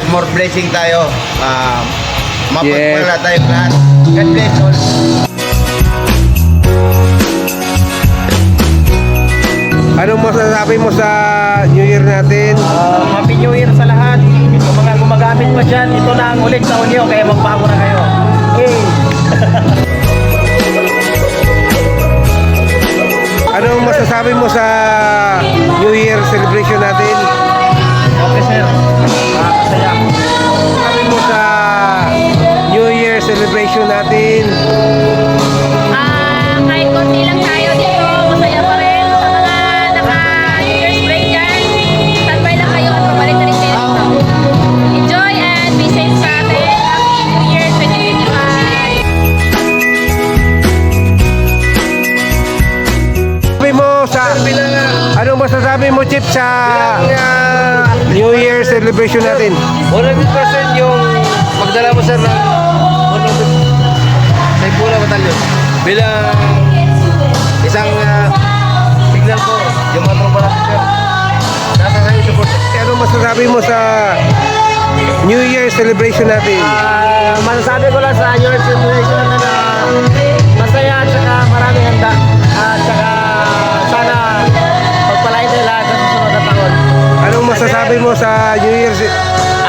more blessing tayo. Yes. Mapagpala tayong lahat. God bless all. Anong masasabi mo sa New Year natin? Happy New Year sa lahat. Yung mga gumagamit pa dyan, ito na ang ulit taon nyo, kaya magbago na kayo. Hey! Anong masasabi mo sa New Year celebration natin? Okay, sir. Masaya. Sabi mo sa New Year celebration natin? Kahit konti lang tayo dito, masaya pa rin sa mga naka-New Year's break dyan. Standby lang kayo at pabalik na rin kayo dito. Enjoy and be safe sa atin. Happy New Year 2025! Sabi mo sa anong masasabi mo, Chip, sa New Year celebration natin? 100% yung magdala mo, sir, ng Saipula Batalyon bilang isang signal ko yung mga tropa natin, sir. Nasa sa'yo support. Anong masasabi mo sa New Year celebration natin? Masasabi ko lang sa New Year's celebration na masaya at saka maraming handa. At saka sana magpalain tayo lahat sa susunod na taon. Anong masasabi mo sa New Year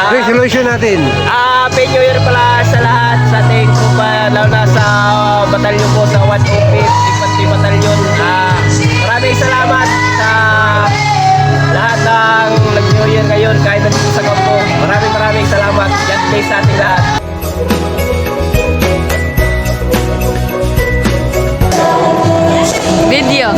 resolution natin? Happy New Year pala sa lahat sa ating tropa, lalo na sa batalyon ko sa 105 Infantry Batalyon. Maraming salamat sa lahat ng nag-New Year ngayon kahit nandito sa kampo. Maraming salamat. God bless sa ating lahat. Video.